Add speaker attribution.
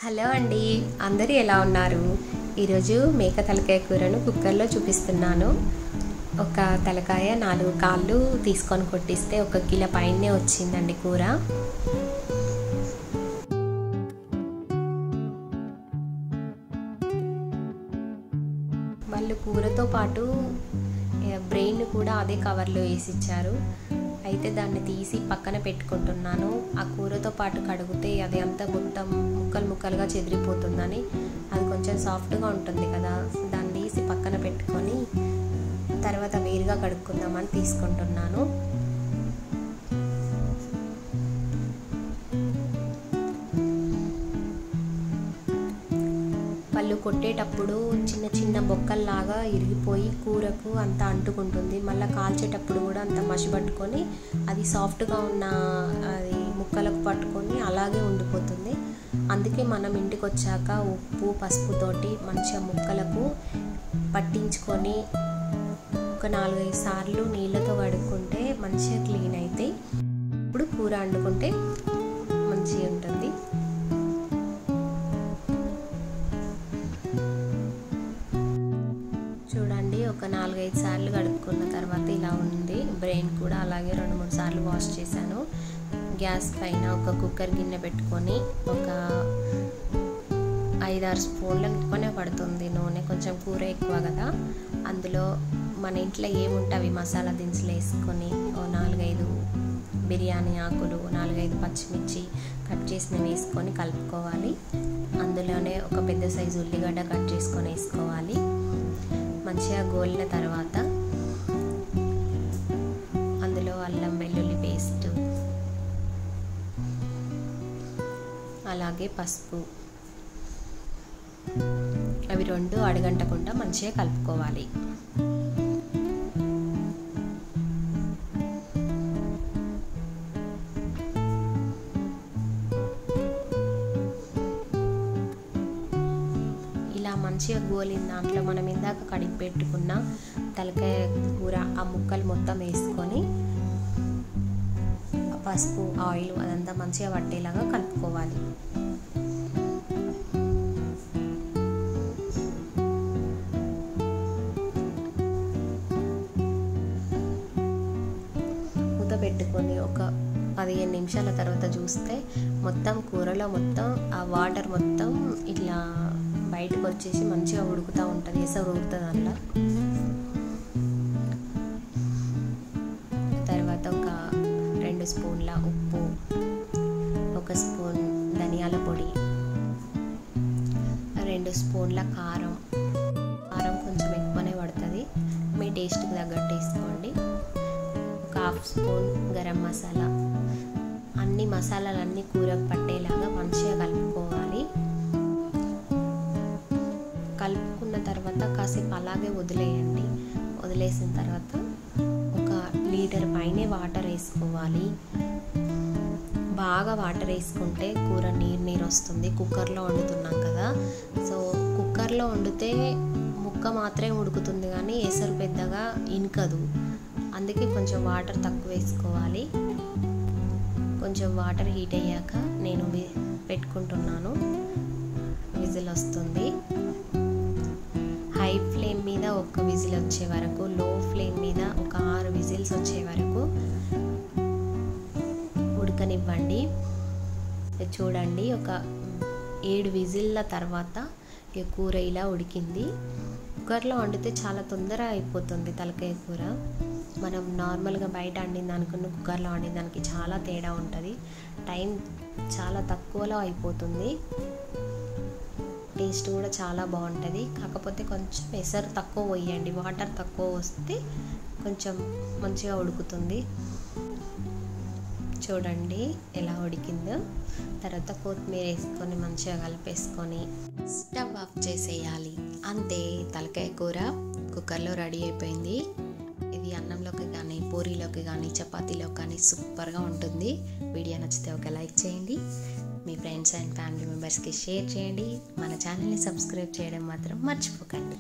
Speaker 1: Hello అండి, అందరూ ఎలా ఉన్నారు? ఈరోజు మేక తలకాయ కూరను కుక్కర్లో చూపిస్తున్నాను. ఒక తలకాయ 4 కాళ్ళు తీసుకొని కొట్టిస్తే 1 కిలో పైనే వచ్చిందండి కూర. వాళ్ళు కూరతో పాటు బ్రెయిన్ కూడా అదే కవర్లో వేసి ఇచ్చారు. అయితే దాన్ని తీసి పక్కన పెట్టుకుంటున్నాను. ఆ కూరతో పాటు కడిగితే అది అంతా మొత్తం ముక్కలుగా చెదిరిపోతుందని, అది కొంచెం సాఫ్ట్గా ఉంటుంది కదా, దాన్ని తీసి పక్కన పెట్టుకొని తర్వాత వేరుగా కడుక్కుందామని తీసుకుంటున్నాను. పళ్ళు కొట్టేటప్పుడు చిన్న బొక్కల్లాగా ఇరిగిపోయి కూరకు అంతా అంటుకుంటుంది. మళ్ళీ కాల్చేటప్పుడు కూడా అంత మసి పట్టుకొని అది సాఫ్ట్గా ఉన్న అది ముక్కలకు పట్టుకొని అలాగే ఉండిపోతుంది. అందుకే మనం ఇంటికి వచ్చాక ఉప్పు పసుపుతోటి మంచిగా ముక్కలకు పట్టించుకొని ఒక 4-5 సార్లు నీళ్ళతో కడుక్కుంటే మంచిగా క్లీన్ అవుతాయి. ఇప్పుడు కూర వండుకుంటే మంచిగా ఉంటుంది. చూడండి, ఒక 4-5 సార్లు కడుక్కున్న తర్వాత ఇలా ఉంది. బ్రెయిన్ కూడా అలాగే 2-3 సార్లు వాష్ చేశాను. గ్యాస్ పైన ఒక కుక్కర్ గిన్నె పెట్టుకొని ఒక 5-6 స్పూన్ల ఎక్కువనే పడుతుంది నూనె, కొంచెం కూర ఎక్కువ కదా. అందులో మన ఇంట్లో ఏముంటే అవి మసాలా దినుసులు వేసుకొని 4-5 బిర్యానీ ఆకులు, 4-5 పచ్చిమిర్చి కట్ చేసినవి వేసుకొని కలుపుకోవాలి. అందులోనే ఒక పెద్ద సైజు ఉల్లిగడ్డ కట్ చేసుకొని వేసుకోవాలి. మంచిగా గోలిన తర్వాత అందులో అల్లం వెల్లుల్లి పేస్ట్, అలాగే పసుపు, అవి 2 అడుగంటకుండా మంచిగా కలుపుకోవాలి. ఇలా మంచిగా గోలిన దాంట్లో మనం ఇందాక కడిగి పెట్టుకున్న తలకాయ కూర ఆ ముక్కలు మొత్తం వేసుకొని పసుపు ఆయిల్ అదంతా మంచిగా పట్టేలాగా కలుపుకోవాలి. మూత పెట్టుకొని ఒక 15 నిమిషాల తర్వాత చూస్తే మొత్తం కూరలో మొత్తం ఆ వాటర్ మొత్తం ఇట్లా బయటకు వచ్చేసి మంచిగా ఉడుకుతూ ఉంటుంది. ఎసరు ఉడుకుతుంది అందులో. తర్వాత ఒక 2 స్పూన్ల ఉప్పు, 1 స్పూన్ ధనియాల పొడి, 2 స్పూన్ల కారం కొంచెం ఎక్కువనే పడుతుంది, మీ టేస్ట్కి తగ్గట్టు వేసుకోండి. ఒక 1/2 స్పూన్ గరం మసాలా. అన్ని మసాలాలన్నీ కూరకు పట్టేలాగా మంచిగా కలుపుకోవాలి. కలుపుకున్న తర్వాత కాసేపు అలాగే వదిలేయండి. వదిలేసిన తర్వాత 1 లీటర్ పైనే వాటర్ వేసుకోవాలి. బాగా వాటర్ వేసుకుంటే కూర నీరు వస్తుంది. కుక్కర్లో వండుతున్నాం కదా, సో కుక్కర్లో వండితే ముక్క మాత్రమే ఉడుకుతుంది కానీ ఎసరు పెద్దగా ఇనకదు. అందుకే కొంచెం వాటర్ తక్కువ వేసుకోవాలి. కొంచెం వాటర్ హీట్ అయ్యాక నేను పెట్టుకుంటున్నాను. విజిల్ వస్తుంది. హై ఫ్లేమ్ మీద 1 విజిల్ వచ్చే వరకు, లో ఫ్లేమ్ మీద ఒక 6 విజిల్స్ వచ్చే వరకు ఉడకనివ్వండి. చూడండి, ఒక 7 విజిల్ల తర్వాత ఈ కూర ఇలా ఉడికింది. కుక్కర్లో వండితే చాలా తొందరగా అయిపోతుంది తలకాయ కూర. మనం నార్మల్గా బయట వండిన దానికన్నా కుక్కర్లో వండిన దానికి చాలా తేడా ఉంటుంది. టైం చాలా తక్కువలో అయిపోతుంది. టేస్ట్ కూడా చాలా బాగుంటుంది. కాకపోతే కొంచెం ఎసరు తక్కువ పోయండి, వాటర్ తక్కువ వస్తే కొంచెం మంచిగా ఉడుకుతుంది. చూడండి ఎలా ఉడికిందో. తర్వాత కొత్తిమీర వేసుకొని మంచిగా కలిపేసుకొని స్టవ్ ఆఫ్ చేసేయాలి. అంతే, తలకాయ కూర కుక్కర్లో రెడీ అయిపోయింది. ఇది అన్నంలోకి కానీ, పూరీలోకి కానీ, చపాతీలోకి కానీ సూపర్గా ఉంటుంది. వీడియో నచ్చితే ఒక లైక్ చేయండి, మీ ఫ్రెండ్స్ అండ్ ఫ్యామిలీ మెంబర్స్కి షేర్ చేయండి. మన ఛానల్ని సబ్స్క్రైబ్ చేయడం మాత్రం మర్చిపోకండి.